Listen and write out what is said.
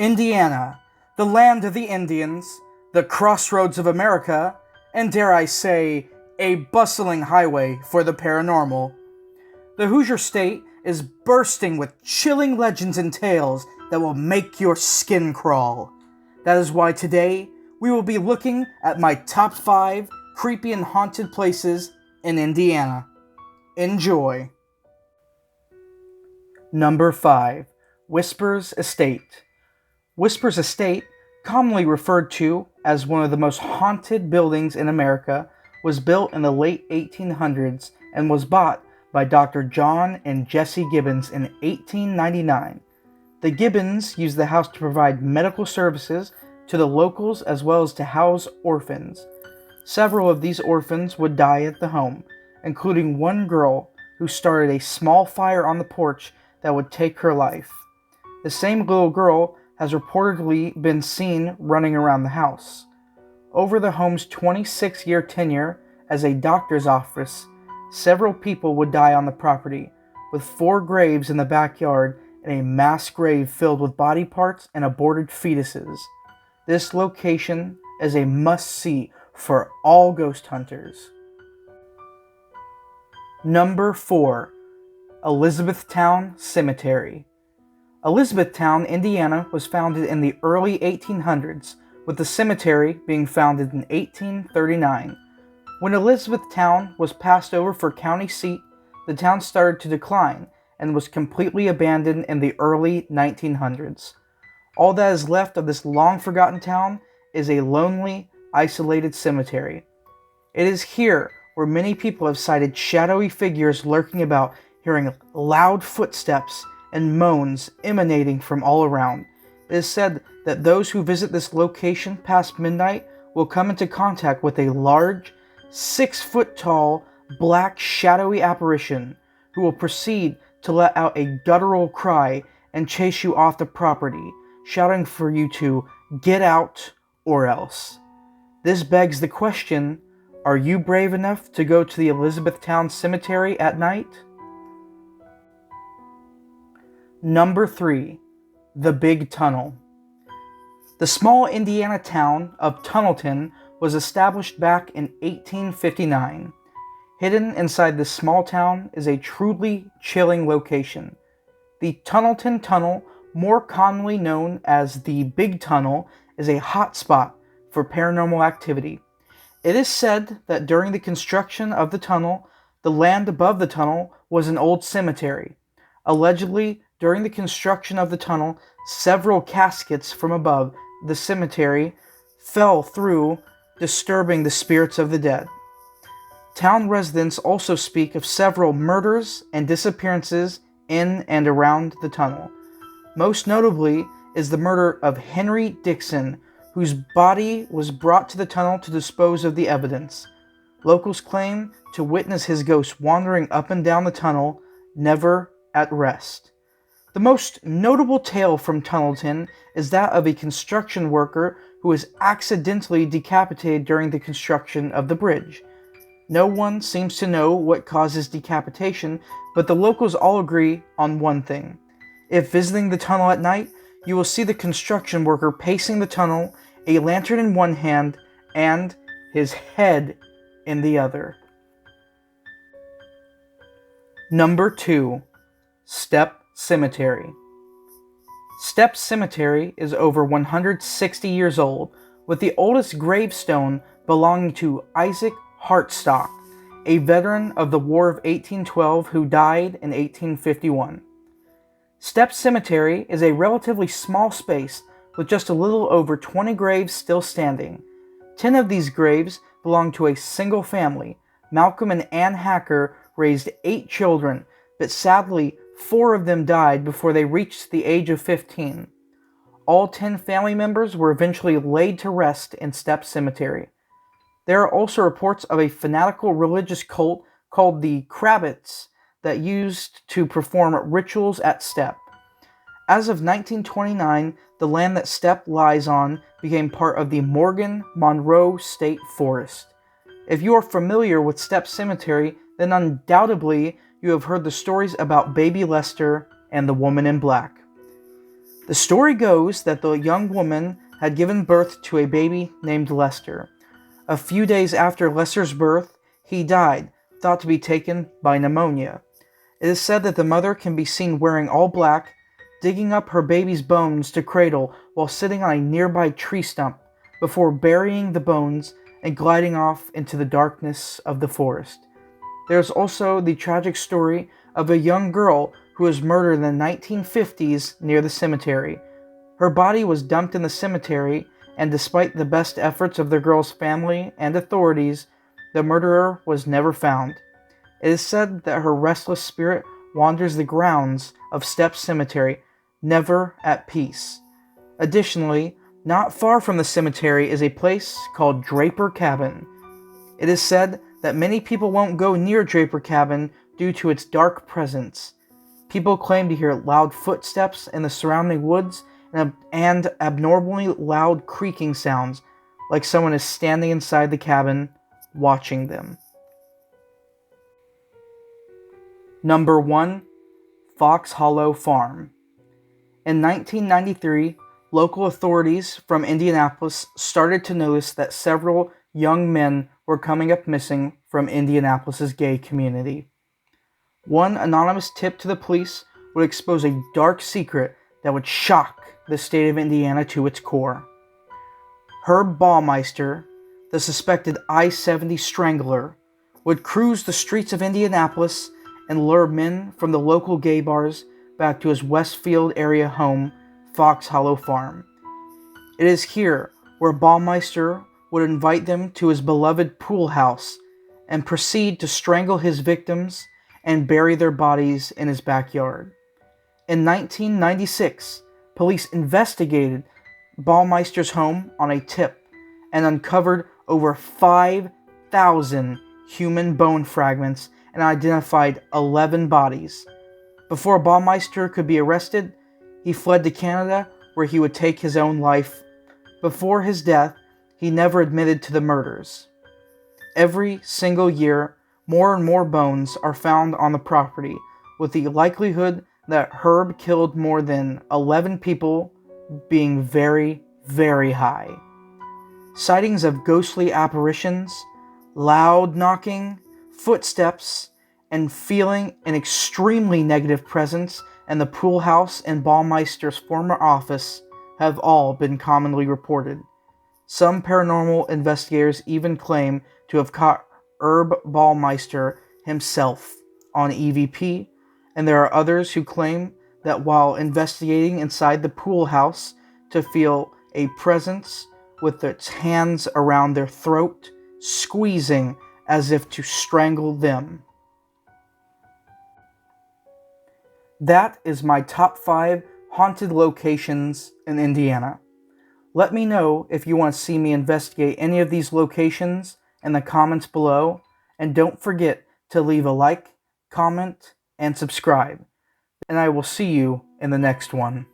Indiana, the land of the Indians, the crossroads of America, and dare I say, a bustling highway for the paranormal. The Hoosier State is bursting with chilling legends and tales that will make your skin crawl. That is why today we will be looking at my top 5 creepy and haunted places in Indiana. Enjoy. Number 5. Whispers Estate. Whispers Estate, commonly referred to as one of the most haunted buildings in America, was built in the late 1800s and was bought by Dr. John and Jessie Gibbons in 1899. The Gibbons used the house to provide medical services to the locals as well as to house orphans. Several of these orphans would die at the home, including one girl who started a small fire on the porch that would take her life. The same little girl has reportedly been seen running around the house. Over the home's 26-year tenure as a doctor's office, several people would die on the property, with 4 graves in the backyard and a mass grave filled with body parts and aborted fetuses. This location is a must-see for all ghost hunters. Number 4. Elizabethtown Cemetery. Elizabethtown, Indiana was founded in the early 1800s, with the cemetery being founded in 1839. When Elizabethtown was passed over for county seat, the town started to decline and was completely abandoned in the early 1900s. All that is left of this long-forgotten town is a lonely, isolated cemetery. It is here where many people have sighted shadowy figures lurking about, hearing loud footsteps and moans emanating from all around. It is said that those who visit this location past midnight will come into contact with a large, 6-foot-tall, black shadowy apparition who will proceed to let out a guttural cry and chase you off the property, shouting for you to get out or else. This begs the question, are you brave enough to go to the Elizabethtown Cemetery at night? Number 3. The Big Tunnel. The small Indiana town of Tunnelton was established back in 1859. Hidden inside this small town is a truly chilling location. The Tunnelton Tunnel, more commonly known as the Big Tunnel, is a hot spot for paranormal activity. It is said that during the construction of the tunnel, the land above the tunnel was an old cemetery. Allegedly, during the construction of the tunnel, several caskets from above the cemetery fell through, disturbing the spirits of the dead. Town residents also speak of several murders and disappearances in and around the tunnel. Most notably is the murder of Henry Dixon, whose body was brought to the tunnel to dispose of the evidence. Locals claim to witness his ghost wandering up and down the tunnel, never at rest. The most notable tale from Tunnelton is that of a construction worker who was accidentally decapitated during the construction of the bridge. No one seems to know what causes decapitation, but the locals all agree on one thing. If visiting the tunnel at night, you will see the construction worker pacing the tunnel, a lantern in one hand, and his head in the other. Number 2. STEPP Cemetery. STEPP Cemetery is over 160 years old, with the oldest gravestone belonging to Isaac Hartstock, a veteran of the War of 1812 who died in 1851. STEPP Cemetery is a relatively small space with just a little over 20 graves still standing. 10 of these graves belong to a single family. Malcolm and Ann Hacker raised 8 children, but sadly 4 of them died before they reached the age of 15. All 10 family members were eventually laid to rest in STEPP Cemetery. There are also reports of a fanatical religious cult called the Crabbits that used to perform rituals at STEPP. As of 1929, the land that STEPP lies on became part of the Morgan-Monroe State Forest. If you are familiar with STEPP Cemetery, then undoubtedly you have heard the stories about Baby Lester and the Woman in Black. The story goes that the young woman had given birth to a baby named Lester. A few days after Lester's birth, he died, thought to be taken by pneumonia. It is said that the mother can be seen wearing all black, digging up her baby's bones to cradle while sitting on a nearby tree stump before burying the bones and gliding off into the darkness of the forest. There is also the tragic story of a young girl who was murdered in the 1950s near the cemetery. Her body was dumped in the cemetery, and despite the best efforts of the girl's family and authorities, the murderer was never found. It is said that her restless spirit wanders the grounds of STEPP Cemetery, never at peace. Additionally, not far from the cemetery is a place called Draper Cabin. It is said that many people won't go near Draper Cabin due to its dark presence. People claim to hear loud footsteps in the surrounding woods and abnormally loud creaking sounds, like someone is standing inside the cabin watching them. Number 1. Fox Hollow Farm. In 1993, local authorities from Indianapolis started to notice that several young men were coming up missing from Indianapolis's gay community. One anonymous tip to the police would expose a dark secret that would shock the state of Indiana to its core. Herb Baumeister, the suspected I-70 strangler, would cruise the streets of Indianapolis and lure men from the local gay bars back to his Westfield area home, Fox Hollow Farm. It is here where Baumeister would invite them to his beloved pool house and proceed to strangle his victims and bury their bodies in his backyard. In 1996, police investigated Baumeister's home on a tip and uncovered over 5,000 human bone fragments and identified 11 bodies. Before Baumeister could be arrested, he fled to Canada, where he would take his own life. Before his death, he never admitted to the murders. Every single year, more and more bones are found on the property, with the likelihood that Herb killed more than 11 people being very, very high. Sightings of ghostly apparitions, loud knocking, footsteps, and feeling an extremely negative presence in the pool house and Baumeister's former office have all been commonly reported. Some paranormal investigators even claim to have caught Herb Baumeister himself on EVP, and there are others who claim that while investigating inside the pool house to feel a presence with its hands around their throat, squeezing as if to strangle them. That is my top 5 haunted locations in Indiana. Let me know if you want to see me investigate any of these locations in the comments below, and don't forget to leave a like, comment, and subscribe. And I will see you in the next one.